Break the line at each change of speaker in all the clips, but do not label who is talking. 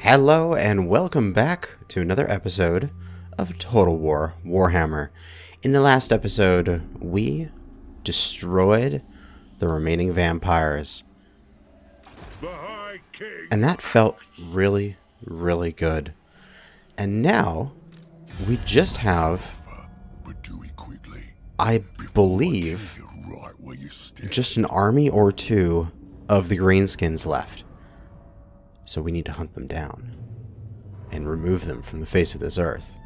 Hello and welcome back to another episode of Total War Warhammer. In the last episode, we destroyed the remaining vampires. And that felt really, really good. And now, we just have, I believe, just an army or two of the greenskins left. So we need to hunt them down and remove them from the face of this earth.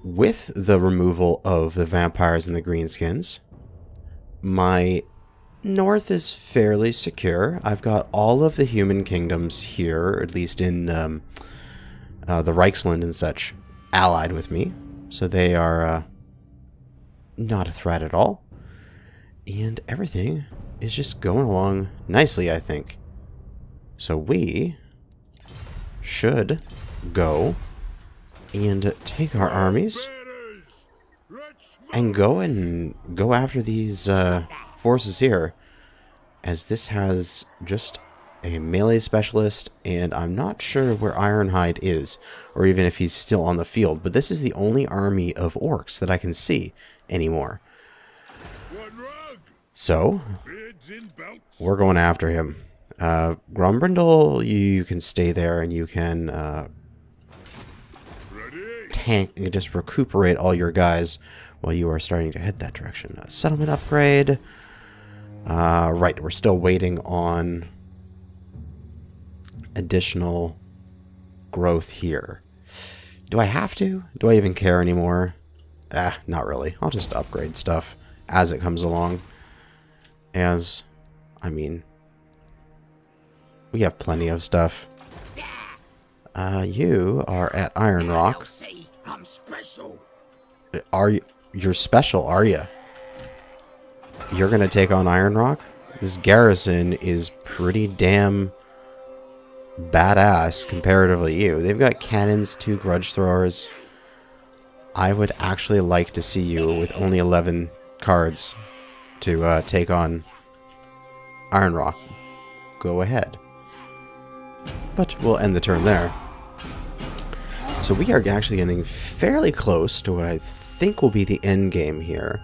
With the removal of the vampires and the greenskins, my north is fairly secure. I've got all of the human kingdoms here, at least in the Reichsland and such, allied with me. So they are not a threat at all. And everything is just going along nicely, I think. So we should go and take our armies and go after these forces here, as this has just a melee specialist, and I'm not sure where Ironhide is, or even if he's still on the field, but this is the only army of orcs that I can see anymore. So we're going after him. Grumbrindle, you can stay there and you can tank and just recuperate all your guys while you are starting to head that direction. Settlement upgrade. Right, we're still waiting on additional growth here. Do I have to? Do I even care anymore? Not really. I'll just upgrade stuff as it comes along. We have plenty of stuff. You are at Iron Rock.
I'm special.
You're special, are you? You're gonna take on Iron Rock? This garrison is pretty damn badass comparatively to you. They've got cannons, 2 grudge throwers. I would actually like to see you with only 11 cards to take on Iron Rock. Go ahead. But we'll end the turn there. So we are actually getting fairly close to what I think will be the end game here,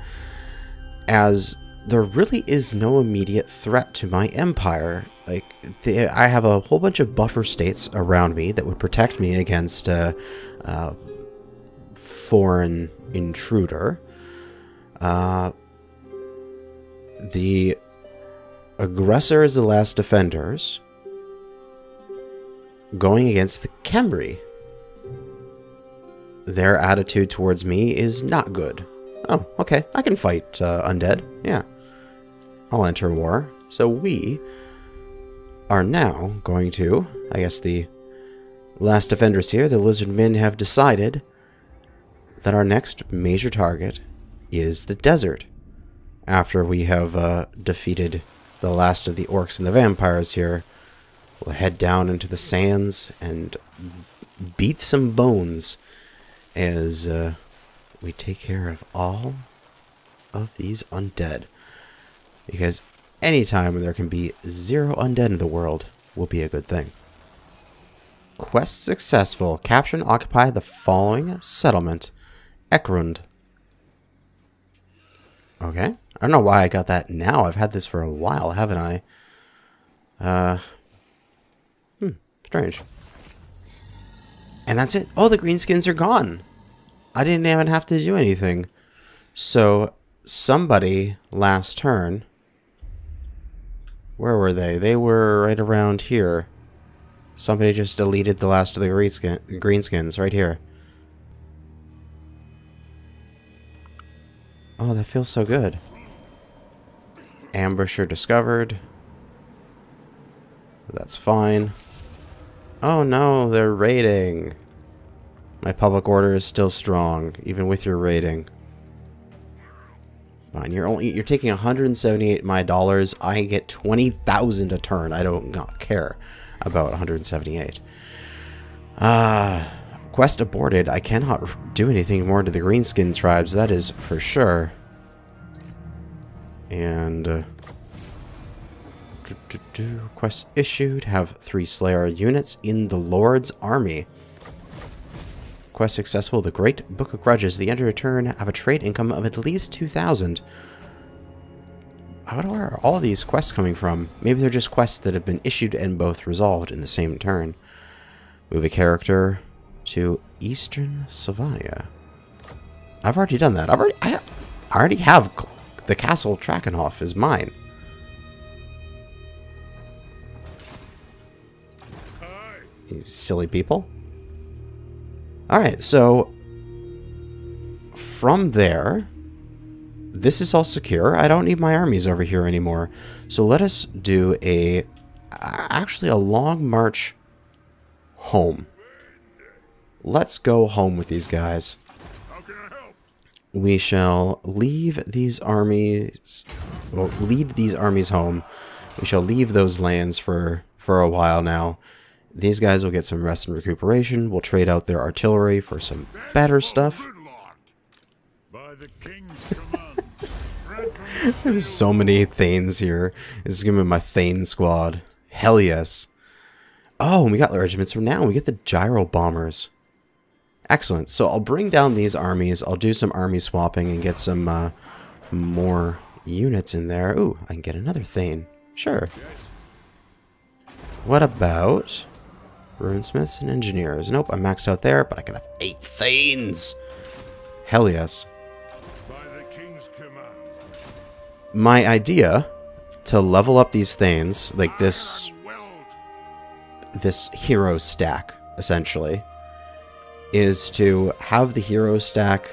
as there really is no immediate threat to my empire. Like, I have a whole bunch of buffer states around me that would protect me against foreign intruder. The aggressor is the last defenders, going against the Khemri. Their attitude towards me is not good. Oh, okay. I can fight undead. Yeah. I'll enter war. So we are now going to, I guess the last defenders here, the lizard men, have decided that our next major target is the desert. After we have defeated the last of the orcs and the vampires here, we'll head down into the sands and beat some bones as we take care of all of these undead. Because anytime there can be 0 undead in the world will be a good thing. Quest successful. Capture and occupy the following settlement. Ekrund. Okay. I don't know why I got that now. I've had this for a while, haven't I? Strange. And that's it. Oh, the greenskins are gone. I didn't even have to do anything. So, somebody last turn... Where were they? They were right around here. Somebody just deleted the last of the greenskins right here. Oh, that feels so good. Ambusher discovered. That's fine. Oh no, they're raiding. My public order is still strong, even with your raiding. Fine, you're taking 178 my dollars. I get 20,000 a turn. I don't not care about 178. Quest aborted. I cannot do anything more to the greenskin tribes, that is for sure. And Quest issued. Have 3 Slayer units in the Lord's army. Quest successful. The Great Book of Grudges. The end of your turn have a trade income of at least 2,000. How are all these quests coming from? Maybe they're just quests that have been issued and both resolved in the same turn. Move a character to Eastern Sylvania. I've already done that. I already have the castle Trakenhof is mine. You silly people. Alright, so from there, this is all secure. I don't need my armies over here anymore. So let us do actually a long march home. Let's go home with these guys. We shall leave these armies, well, lead these armies home. We shall leave those lands for a while now. These guys will get some rest and recuperation. We'll trade out their artillery for some better stuff. There's so many Thanes here. This is going to be my Thane squad. Hell yes. Oh, and we got the regiments from now. We get the gyro bombers. Excellent. So I'll bring down these armies. I'll do some army swapping and get some more units in there. Ooh, I can get another Thane. Sure. What about runesmiths and engineers? Nope, I'm maxed out there, but I can have 8 Thanes. Hell yes. My idea to level up these Thanes, like this hero stack, essentially, is to have the hero stack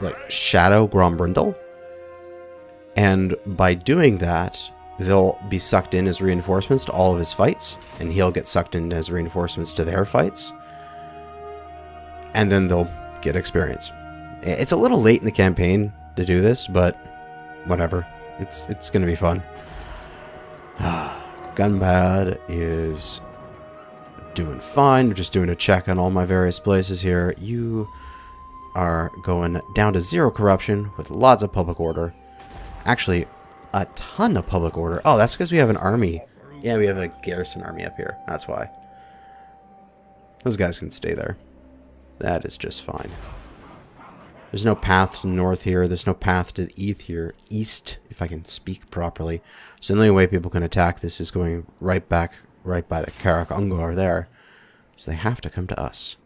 like shadow Grombrindle, and by doing that, they'll be sucked in as reinforcements to all of his fights, and he'll get sucked in as reinforcements to their fights, and then they'll get experience. It's a little late in the campaign to do this, but whatever. It's gonna be fun. Gunpad is doing fine. I'm just doing a check on all my various places here. You are going down to 0 corruption with lots of public order. Actually, a ton of public order. Oh, that's because we have an army. Yeah, we have a garrison army up here. That's why. Those guys can stay there. That is just fine. There's no path to north here. There's no path to the east, if I can speak properly. So the only way people can attack this is going right by the Karak Ungor there. So they have to come to us.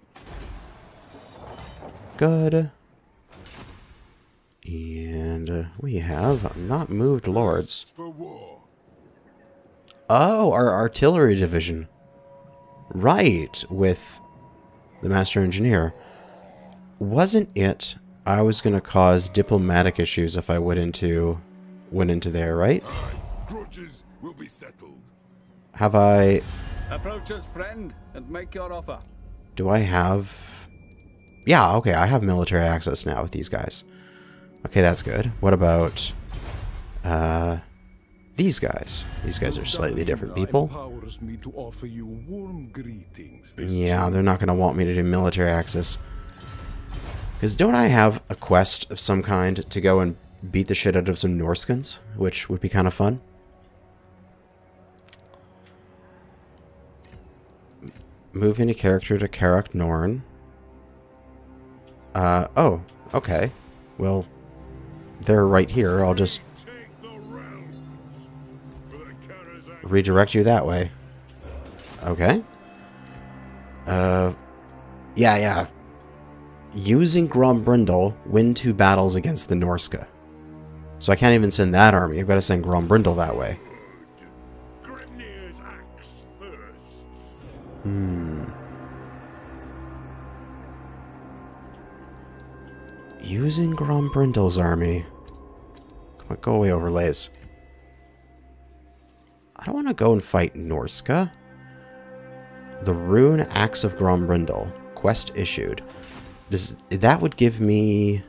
Good. And we have not moved lords. Oh, our artillery division. Right, with the master engineer. Wasn't it I was going to cause diplomatic issues if I went into there, right?
Grudges will be settled.
Have I...
Approach us, friend, and make your offer.
Do I have... Yeah, okay, I have military access now with these guys. Okay, that's good. What about... these guys? These guys are slightly different people. Yeah, they're not going to want me to do military access. Because don't I have a quest of some kind to go and beat the shit out of some Norskans? Which would be kind of fun. Move any character to Karak Norn. Oh, okay. Well, they're right here. I'll just redirect you that way. Okay. Yeah. Using Grombrindle, win 2 battles against the Norska. So I can't even send that army. I've got to send Grombrindle that way. Using Grombrindle's army. Come on, go away, overlays. I don't want to go and fight Norska. The Rune Axe of Grombrindle. Quest issued. That would give me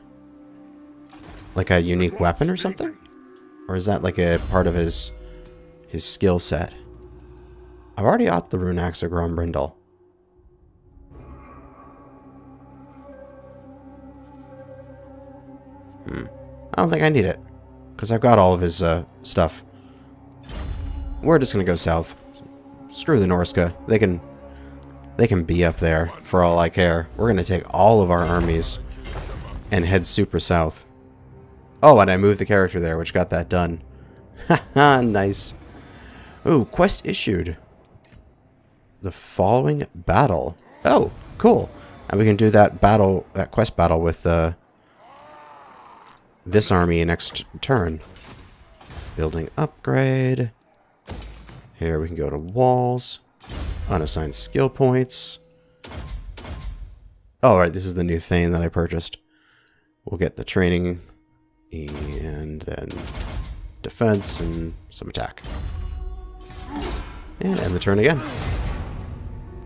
like a unique weapon or something? Or is that like a part of his skill set? I've already got the Rune Axe of Grombrindle. I don't think I need it. Because I've got all of his stuff. we're just gonna go south. Screw the Norska. They can be up there for all I care. We're gonna take all of our armies and head super south. Oh, and I moved the character there, which got that done. Haha, nice. Ooh, quest issued. The following battle. Oh, cool. And we can do that battle, that quest battle with this army next turn. Building upgrade. Here we can go to walls. Unassigned skill points. Oh, right, this is the new thing that I purchased. We'll get the training and then defense and some attack. And end the turn again.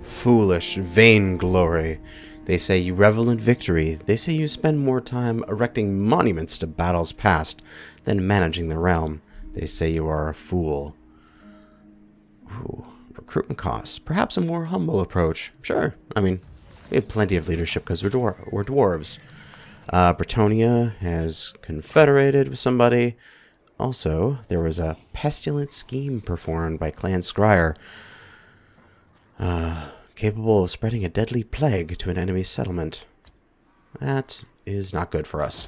Foolish vainglory. They say you revel in victory. They say you spend more time erecting monuments to battles past than managing the realm. They say you are a fool. Ooh, recruitment costs. Perhaps a more humble approach. Sure. I mean, we have plenty of leadership because we're dwarves. Bretonia has confederated with somebody. Also, there was a pestilent scheme performed by Clan Scryer, capable of spreading a deadly plague to an enemy settlement. That is not good for us.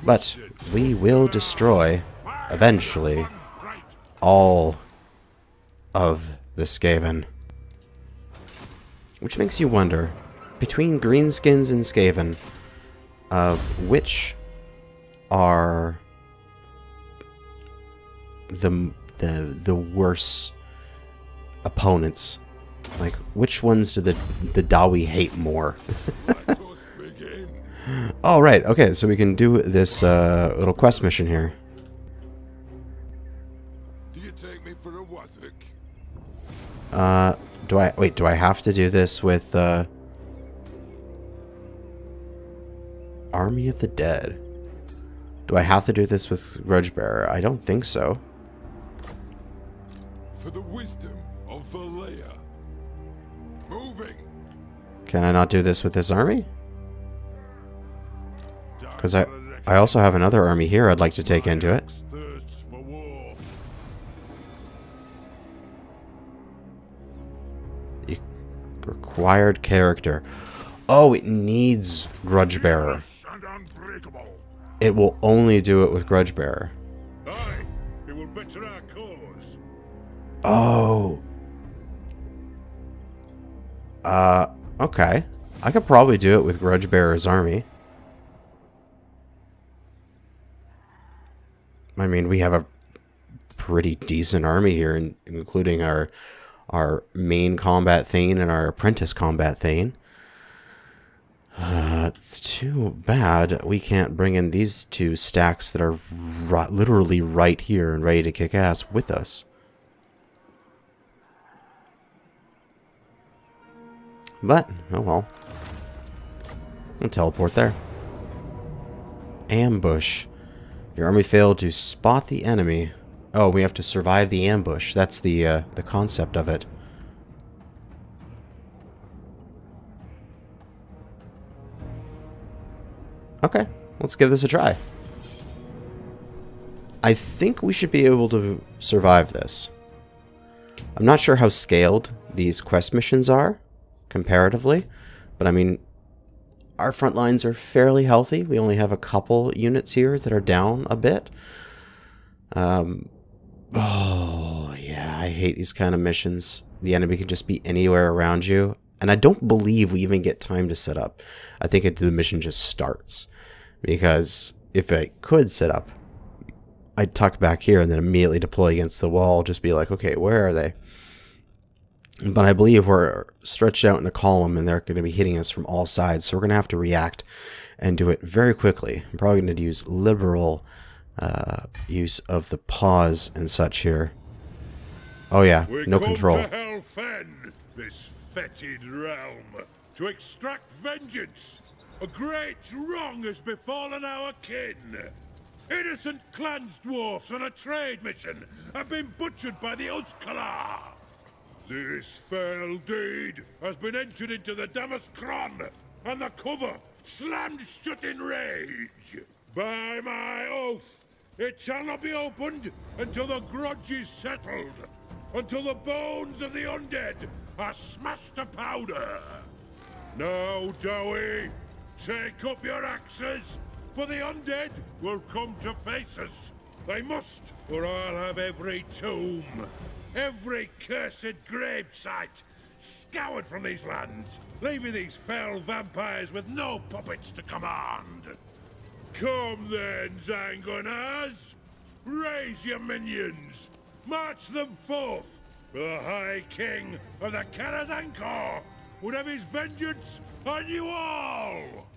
But we will destroy, eventually, all of the Skaven. Which makes you wonder, between Greenskins and Skaven, which are the worse opponents? Like, which ones do the Dawi hate more? Oh, right. Okay, so we can do this little quest mission here.
Do you take me for a wazzock?
Do I have to do this with Army of the Dead? Do I have to do this with Grudgebearer? I don't think so.
For the wisdom of Valea. Moving.
Can I not do this with this army? Because I also have another army here I'd like to take into it.
Thirsts for war.
Required character. Oh, it needs Grudgebearer.
And unbreakable.
It will only do it with Grudgebearer.
Aye, it will better our cause.
Oh. Okay. I could probably do it with Grudgebearer's army. I mean, we have a pretty decent army here, including our main combat Thane and our apprentice combat Thane. It's too bad we can't bring in these two stacks that are literally right here and ready to kick ass with us. But, oh well. We'll teleport there. Ambush. Your army failed to spot the enemy. Oh, we have to survive the ambush. That's the concept of it. Okay, let's give this a try. I think we should be able to survive this. I'm not sure how scaled these quest missions are, comparatively, but I mean, our front lines are fairly healthy. We only have a couple units here that are down a bit. Oh, yeah, I hate these kind of missions. The enemy can just be anywhere around you. And I don't believe we even get time to set up. I think the mission just starts. Because if I could set up, I'd tuck back here and then immediately deploy against the wall. Just be like, okay, where are they? But I believe we're stretched out in a column and they're going to be hitting us from all sides. So we're going to have to react and do it very quickly. I'm probably going to use liberal use of the pause and such here. Oh yeah, no control.
To hell fen, this fetid realm, to extract vengeance. A great wrong has befallen our kin. Innocent clans dwarfs on a trade mission have been butchered by the Uskala. This fell deed has been entered into the Damaskron, and the cover slammed shut in rage. By my oath, It shall not be opened until the grudge is settled, until the bones of the undead are smashed to powder. Now, Dowie, take up your axes, for the undead will come to face us. They must, or I'll have every tomb, every cursed gravesite scoured from these lands, leaving these fell vampires with no puppets to command. Come then, Zangunas! Raise your minions! March them forth! For the High King of the Kanajashi would have his vengeance on you all!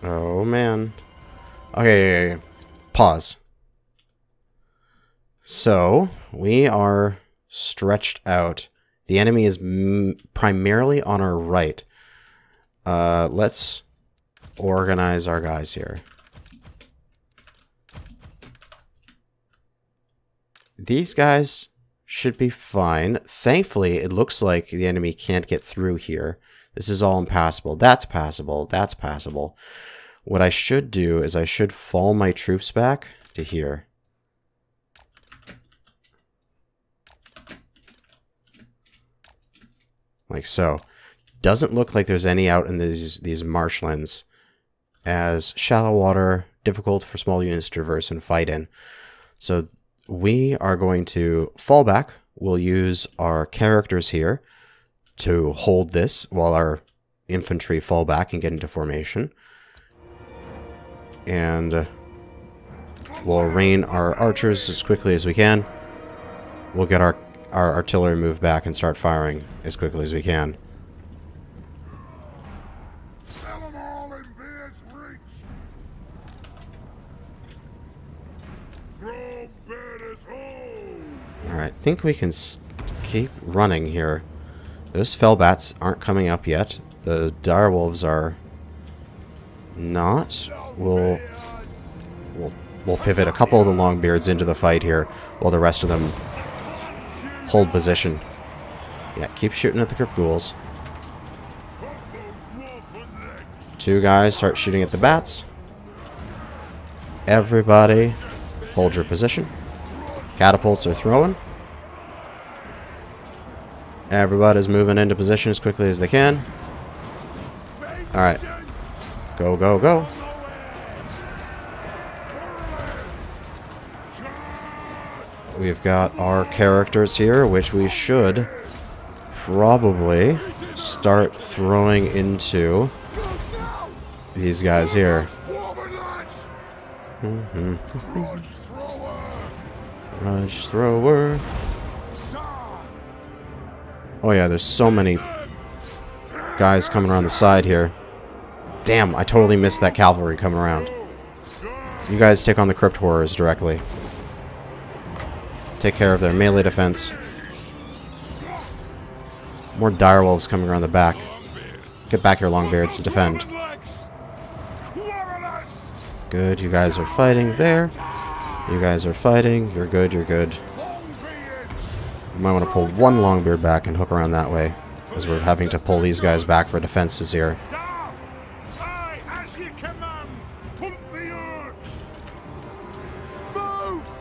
Oh, man. Okay, pause. So, we are stretched out. The enemy is primarily on our right. Let's organize our guys here. These guys should be fine. Thankfully, it looks like the enemy can't get through here. This is all impassable. That's passable. That's passable. What I should do is I should fall my troops back to here. Like so. Doesn't look like there's any out in these marshlands, as shallow water, difficult for small units to traverse and fight in. So we are going to fall back. We'll use our characters here to hold this while our infantry fall back and get into formation. And we'll rain our archers as quickly as we can. We'll get our artillery moved back and start firing as quickly as we can. Alright, I think we can keep running here. Those fellbats aren't coming up yet. The direwolves are not. We'll pivot a couple of the longbeards into the fight here while the rest of them hold position. Yeah, keep shooting at the crypt ghouls. Two guys start shooting at the bats. Everybody hold your position. Catapults are throwing. Everybody's moving into position as quickly as they can. Alright. Go, go, go. We've got our characters here, which we should probably start throwing into these guys here. Rush thrower. Oh yeah, there's so many guys coming around the side here. Damn, I totally missed that cavalry coming around. You guys take on the crypt horrors directly. Take care of their melee defense. More direwolves coming around the back. Get back here, longbeards, to defend. Good, you guys are fighting there. You guys are fighting. You're good, you're good. You might want to pull one longbeard back and hook around that way, as we're having to pull these guys back for defenses here.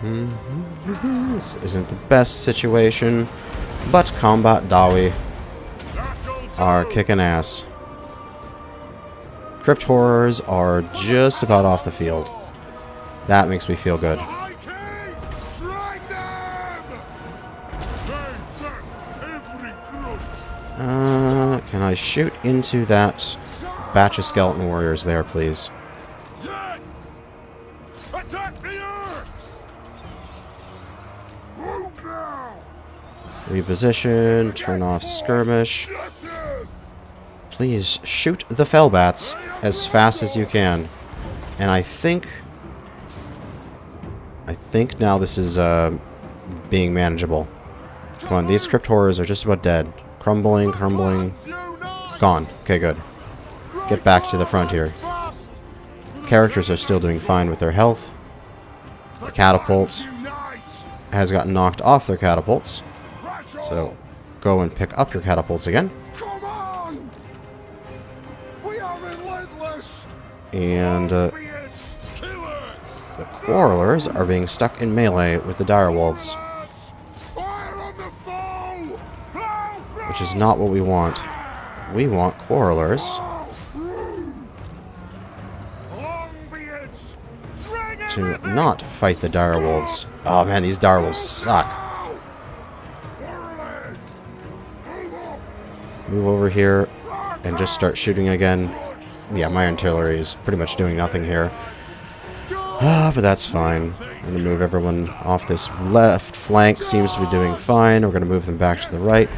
This isn't the best situation, but combat Dawi are kicking ass. Crypt horrors are just about off the field. That makes me feel good. Can I shoot into that batch of skeleton warriors there, please?
Yes! Attack the orcs! Move now!
Reposition, turn off skirmish. Please shoot the fellbats as fast as you can. And I think now this is being manageable. Come on, these crypt horrors are just about dead. Crumbling, crumbling. Gone. Okay, good. Get back to the front here. Characters are still doing fine with their health. The catapults has gotten knocked off their catapults. So go and pick up your catapults again.
Come on! We are relentless!
And the Quarrelers are being stuck in melee with the Direwolves, which is not what we want. We want Quarrelers to not fight the Direwolves. Oh man, these Direwolves suck. Move over here and just start shooting again. Yeah, my artillery is pretty much doing nothing here. But that's fine. I'm going to move everyone off this left flank. Seems to be doing fine. We're going to move them back to the right.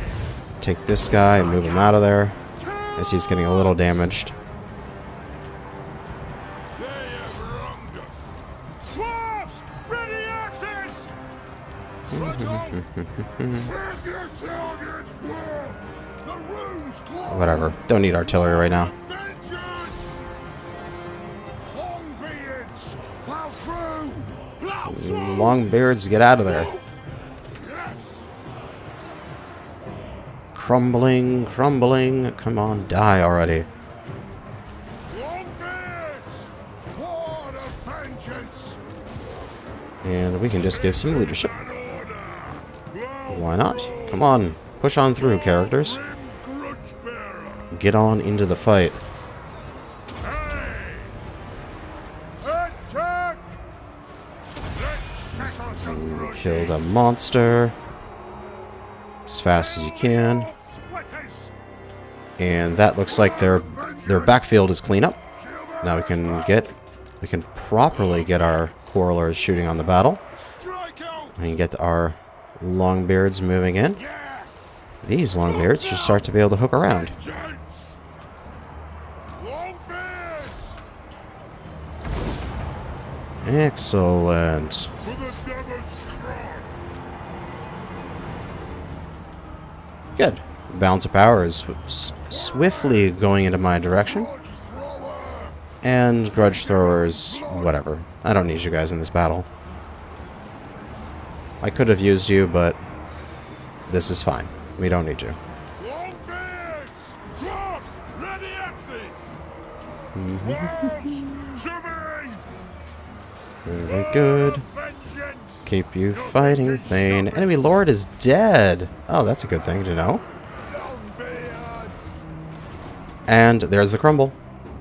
Take this guy and move him out of there, as he's getting a little damaged. Whatever. Don't need artillery right now. Longbeards, get out of there. Crumbling, crumbling. Come on, die already. And we can just give some leadership. Why not? Come on, push on through, characters. Get on into the fight. Killed a monster as fast as you can. And that looks like their backfield is clean up. Now we can properly get our Quarrelers shooting on the battle. We can get our Longbeards moving in. These Longbeards should start to be able to hook around. Excellent. Good. Balance of power is swiftly going into my direction. And grudge throwers, whatever. I don't need you guys in this battle. I could have used you, but this is fine. We don't need you. Very good. Keep you fighting, Thane. Enemy Lord is dead. Oh, that's a good thing to know. And there's the crumble.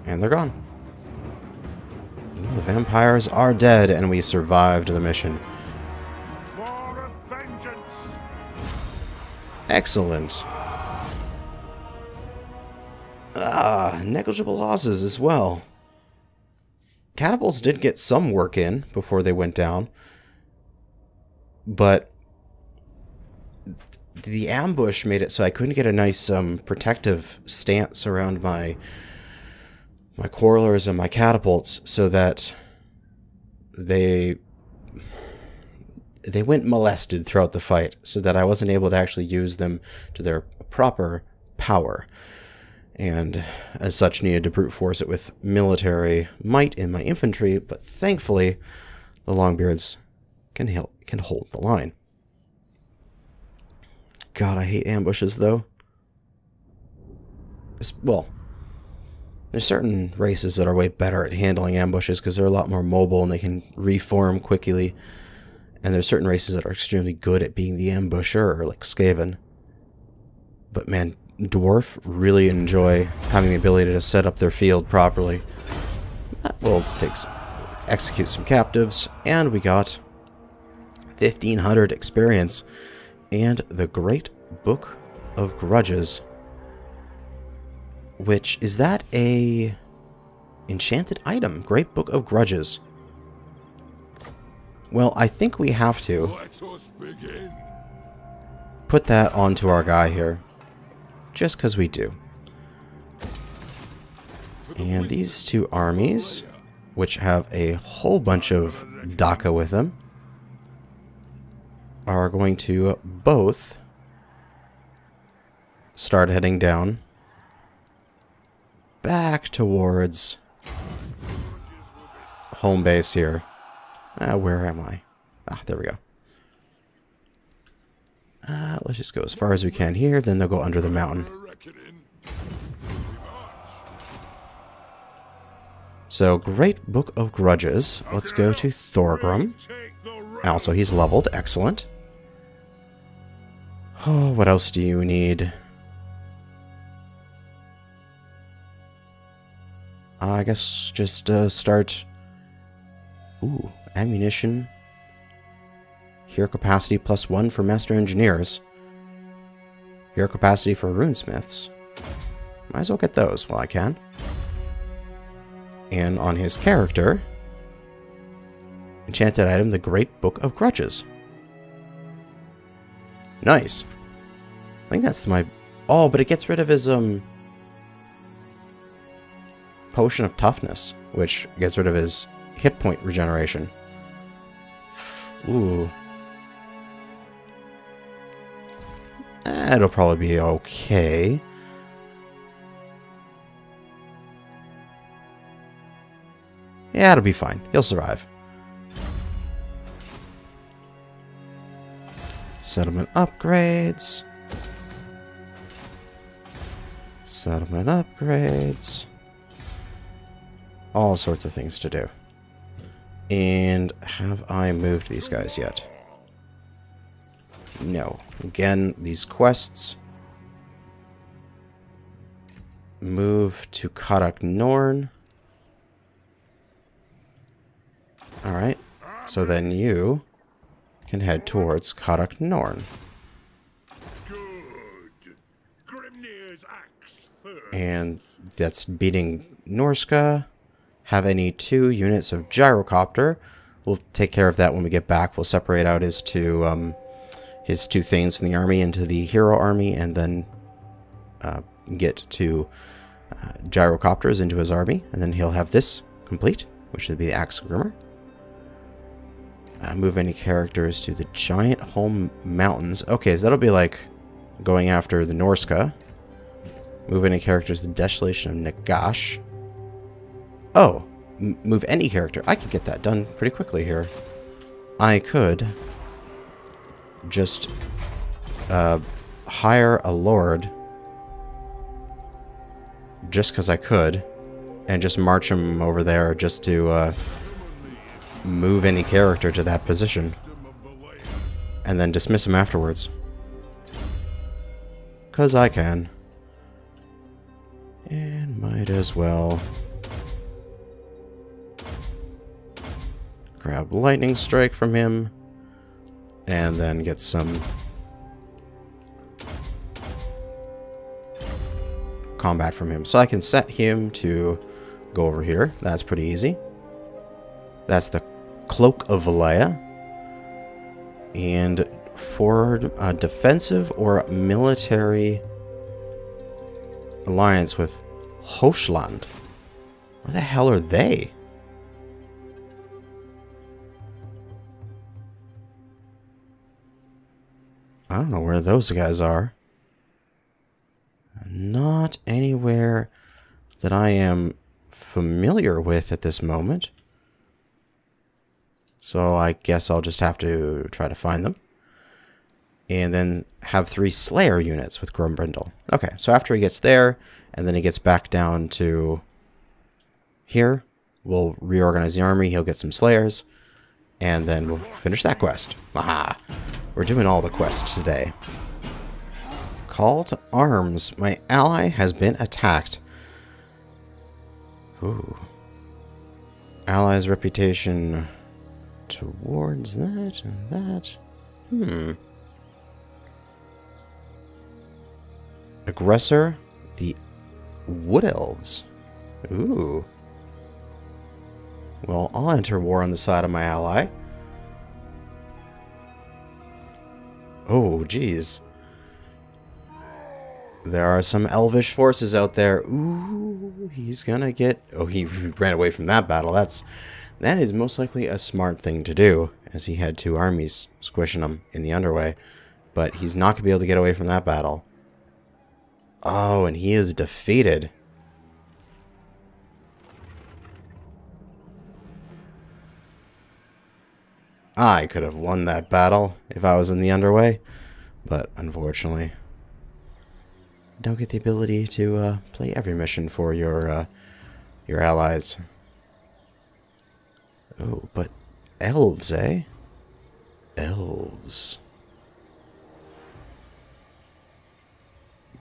And they're gone. The vampires are dead, and we survived the mission. Excellent. Negligible losses as well. Catapults did get some work in before they went down. But the ambush made it so I couldn't get a nice protective stance around my Quarrelers and my catapults, so that they went molested throughout the fight, so that I wasn't able to actually use them to their proper power. And as such needed to brute force it with military might in my infantry, but thankfully the Longbeards can hold the line. God, I hate ambushes though. Well, there's certain races that are way better at handling ambushes because they're a lot more mobile and they can reform quickly. And there's certain races that are extremely good at being the ambusher, like Skaven. But man, Dwarf really enjoy having the ability to set up their field properly. That will execute some captives, and we got 1,500 experience and the Great Book of Grudges. Which, is that a enchanted item? Great Book of Grudges. Well, I think we have to put that onto our guy here. Just because we do. And these two armies, which have a whole bunch of Daka with them, are going to both start heading down back towards home base here. Where am I? There we go. Let's just go as far as we can here, then they'll go under the mountain. So, Great Book of Grudges. Let's go to Thorgrim. Also, he's leveled. Excellent. Oh, what else do you need? I guess just start... Ooh, ammunition. Hero capacity +1 for Master Engineers. Hero capacity for Runesmiths. Might as well get those while I can. And on his character, enchanted item, the Great Book of Grudges. Nice. I think that's my... Oh, but it gets rid of his, Potion of Toughness, which gets rid of his hit point regeneration. Ooh. It'll probably be okay. Yeah, it'll be fine. He'll survive. Settlement upgrades. Settlement upgrades. All sorts of things to do. And have I moved these guys yet? No. Again, these quests. Move to Kadak Norn. Alright. So then you can head towards Kadak Norn.
Good. Grimnir's axe third.
And that's beating Norska. Have any 2 units of gyrocopter. We'll take care of that when we get back. We'll separate out his two things from the army into the hero army, and then get 2 gyrocopters into his army, and then he'll have this complete, which would be the Axe Grimmer. Move any characters to the Giant Home Mountains. Okay, so that'll be like going after the Norska. Move any characters to the Desolation of Nagash. Oh, move any character. I could get that done pretty quickly here. I could just hire a lord just because I could, and just march him over there just to move any character to that position, and then dismiss him afterwards. Because I can. And might as well grab Lightning Strike from him, and then get some combat from him. So I can set him to go over here. That's pretty easy. That's the Cloak of Valaya. And for a defensive or military alliance with Hoshland. Where the hell are they? I don't know where those guys are. Not anywhere that I am familiar with at this moment. So I guess I'll just have to try to find them. And then have 3 Slayer units with Grumbrindle. Okay, so after he gets there, and then he gets back down to here, we'll reorganize the army, he'll get some Slayers, and then we'll finish that quest. Aha! We're doing all the quests today. Call to arms. My ally has been attacked. Ooh. Ally's reputation towards that and that. Aggressor, the Wood Elves. Ooh. Well, I'll enter war on the side of my ally. Oh, geez. There are some elvish forces out there. Ooh, he's gonna get... Oh, he ran away from that battle. That is most likely a smart thing to do, as he had 2 armies squishing him in the underway. But he's not gonna be able to get away from that battle. Oh, and he is defeated. I could have won that battle if I was in the underway, but unfortunately, don't get the ability to play every mission for your allies. Oh, but elves, eh? Elves.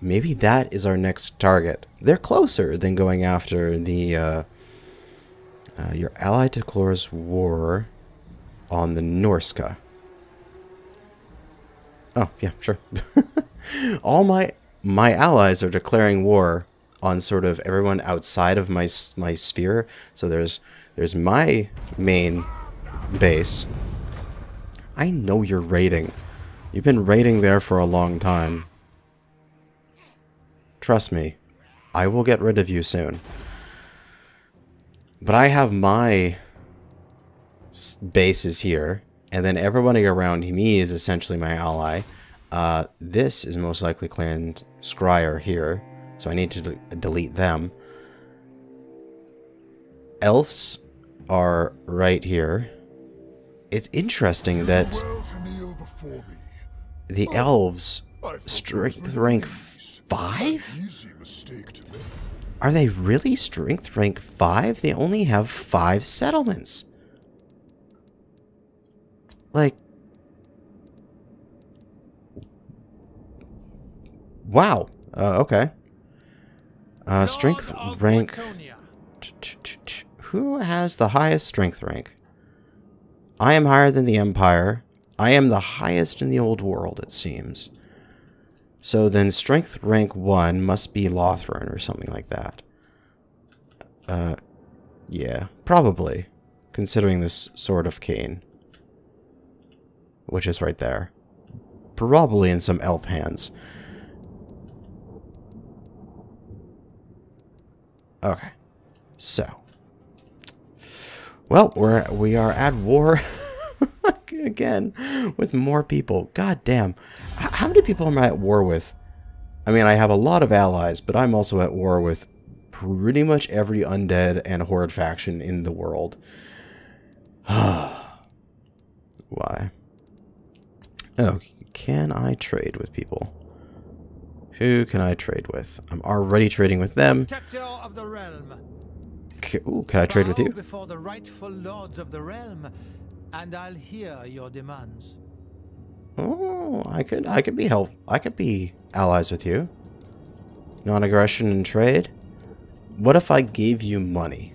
Maybe that is our next target. They're closer than going after the your ally declares war on the Norska. Oh, yeah, sure. All my allies are declaring war on sort of everyone outside of my sphere. So there's my main base. I know you're raiding. You've been raiding there for a long time. Trust me, I will get rid of you soon. But I have my bases here, and then everybody around me is essentially my ally. This is most likely Clan Scryer here, so I need to delete them. Elves are right here. It's interesting that the Elves strength rank 5? Are they really strength rank 5? They only have 5 settlements. Like, wow. Okay. Strength rank. Who has the highest strength rank? I am higher than the Empire. I am the highest in the old world, it seems. So then strength rank 1 must be Lothran or something like that. Yeah, probably. Considering this Sword of Cain. Which is right there. Probably in some elf hands. Okay. So. Well, we are at war again with more people. God damn. How many people am I at war with? I mean, I have a lot of allies, but I'm also at war with pretty much every undead and horde faction in the world. Why? Oh, can I trade with people? Who can I trade with? I'm already trading with them.
Of the realm.
Ooh, can I trade with you?
Before the rightful lords of the realm, and I'll hear your demands.
Oh, I could be I could be allies with you. Non-aggression and trade. What if I gave you money?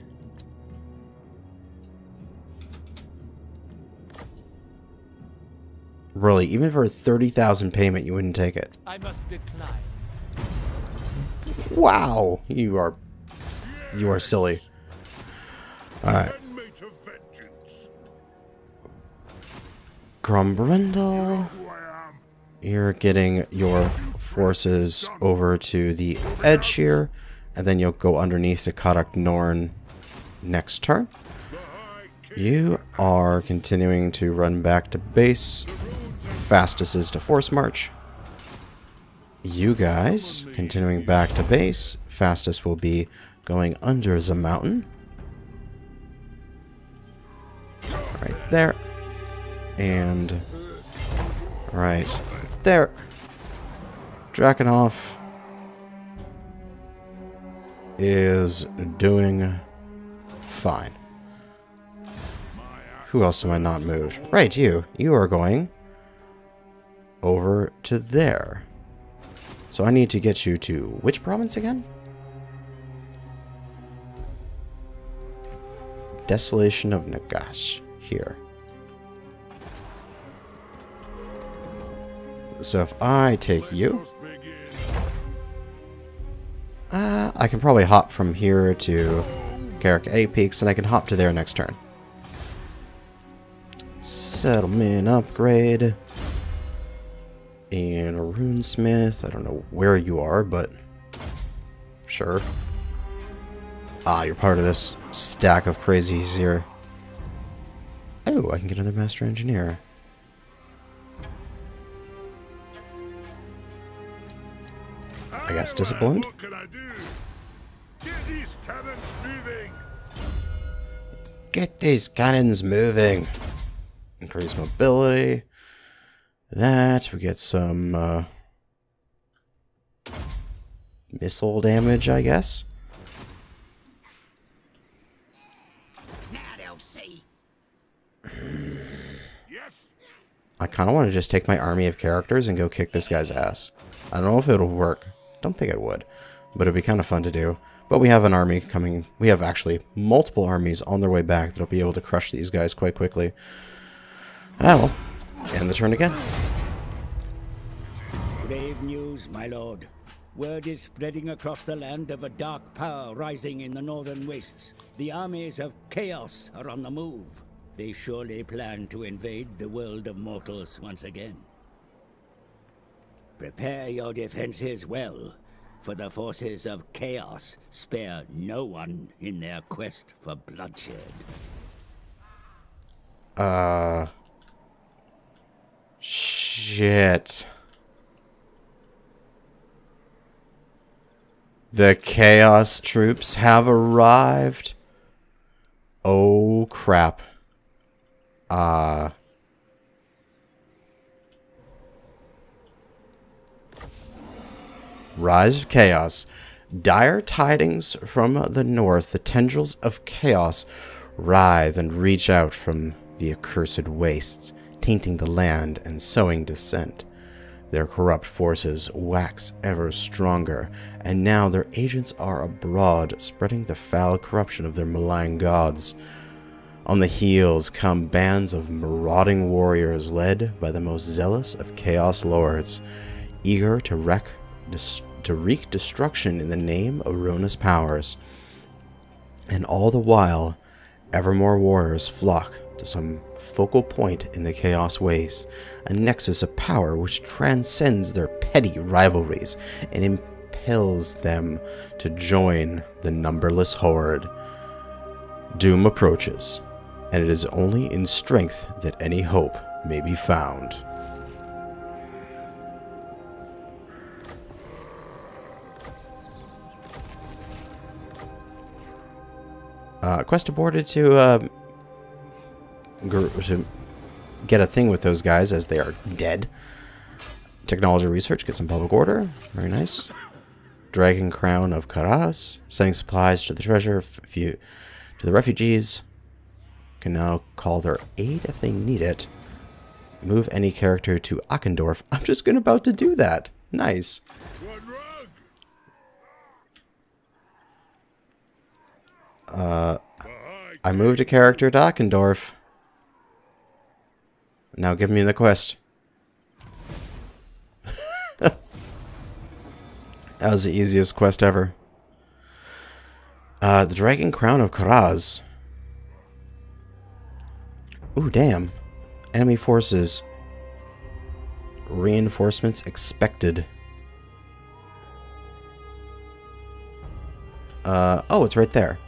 Really, even for a 30,000 payment, you wouldn't take it.
I must decline.
Wow, you are silly. All right. Grumbrindle, you're getting your forces over to the edge here, and then you'll go underneath to Karak Norn next turn. You are continuing to run back to base. Fastest is to force march. You guys continuing back to base. Fastest will be going under the mountain. Right there. And right there. Drakenhof is doing fine. Who else am I not moved? Right, you. You are going over to there. So I need to get you to which province again? Desolation of Nagash. Here. So if I take you, I can probably hop from here to Karak A Peaks, and I can hop to there next turn. Settlement upgrade. And a runesmith. I don't know where you are, but sure. Ah, you're part of this stack of crazies here. Oh, I can get another master engineer. I guess disciplined.
What can I do? Get these cannons moving.
Get these cannons moving. Increase mobility. That we get some missile damage, I guess.
Now they'll see.
I kind of want to just take my army of characters and go kick this guy's ass. I don't know if it'll work. Don't think it would. But it'd be kind of fun to do. But we have an army coming. We have actually multiple armies on their way back that'll be able to crush these guys quite quickly. Ah, well. End the turn again.
Grave news, my lord. Word is spreading across the land of a dark power rising in the northern wastes. The armies of chaos are on the move. They surely plan to invade the world of mortals once again. Prepare your defenses well, for the forces of chaos spare no one in their quest for bloodshed.
Shit. The Chaos troops have arrived. Oh, crap. Rise of Chaos. Dire tidings from the north. The tendrils of chaos writhe and reach out from the accursed wastes, tainting the land and sowing dissent. Their corrupt forces wax ever stronger, and now their agents are abroad, spreading the foul corruption of their malign gods. On the heels come bands of marauding warriors led by the most zealous of Chaos Lords, eager to wreak destruction in the name of ruinous powers. And all the while, ever more warriors flock to some focal point in the Chaos Ways, a nexus of power which transcends their petty rivalries and impels them to join the numberless Horde. Doom approaches, and it is only in strength that any hope may be found. Quest aborted to get a thing with those guys as they are dead. Technology research, get some public order. Very nice. Dragon Crown of Karaz, sending supplies to the treasure to the refugees. Can now call their aid if they need it. Move any character to Akendorf. I'm just about to do that. Nice. I moved a character to Akendorf. Now give me the quest. That was the easiest quest ever. The Dragon Crown of Karaz. Ooh, damn. Enemy forces. Reinforcements expected. Oh, it's right there.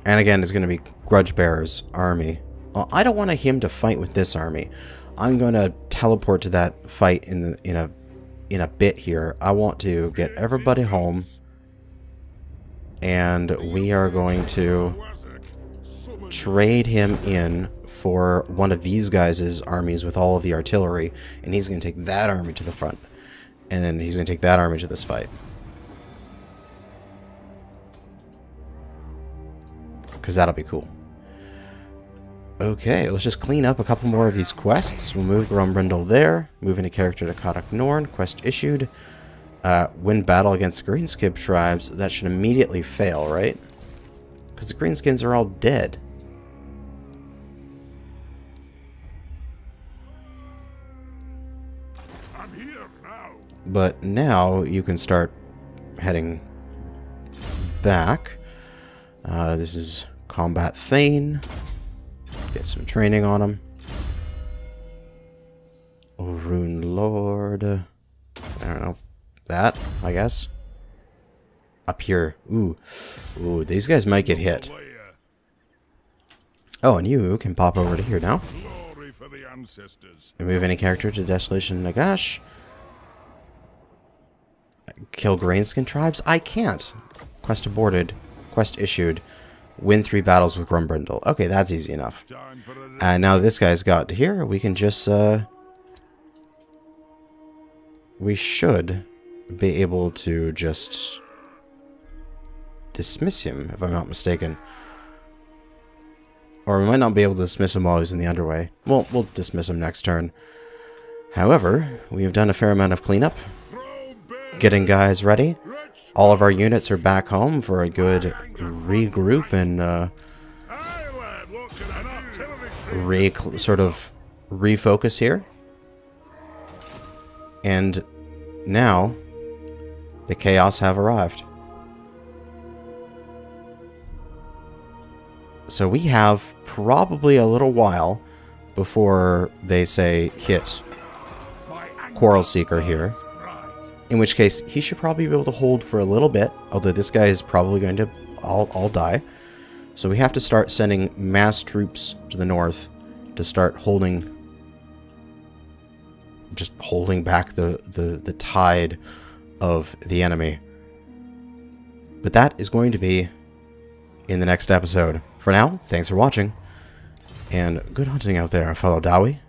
And again, it's going to be Grudgebearer's army. Well, I don't want him to fight with this army. I'm going to teleport to that fight in a bit here. I want to get everybody home, and we are going to trade him in for one of these guys' armies with all of the artillery, and he's going to take that army to the front, and then he's going to take that army to this fight. Because that'll be cool. Okay, let's just clean up a couple more of these quests. We'll move Grumbrindle there. Move any character to Kodak Norn. Quest issued. Win battle against the Greenskip tribes. That should immediately fail, right? Because the Greenskins are all dead.
I'm here now.
But now you can start heading back. This is Combat Thane. Get some training on him. Rune Lord. I don't know. That, I guess. Up here. Ooh. Ooh, these guys might get hit. Oh, and you can pop over to here now.
Glory for the ancestors.
Remove any character to Desolation Nagash. Kill Grainskin tribes? I can't. Quest aborted. Quest issued. Win 3 battles with Grumbrindle. Okay, that's easy enough. And now this guy's got to here. We can just, we should be able to just dismiss him, if I'm not mistaken. Or we might not be able to dismiss him while he's in the underway. Well, we'll dismiss him next turn. However, we have done a fair amount of cleanup. Getting guys ready. All of our units are back home for a good regroup and sort of refocus here. And now the Chaos have arrived. So we have probably a little while before they say hit Quarrel Seeker here. In which case, he should probably be able to hold for a little bit, although this guy is probably going to all die. So we have to start sending mass troops to the north to start holding, just holding back the tide of the enemy. But that is going to be in the next episode. For now, thanks for watching, and good hunting out there, fellow Dawi.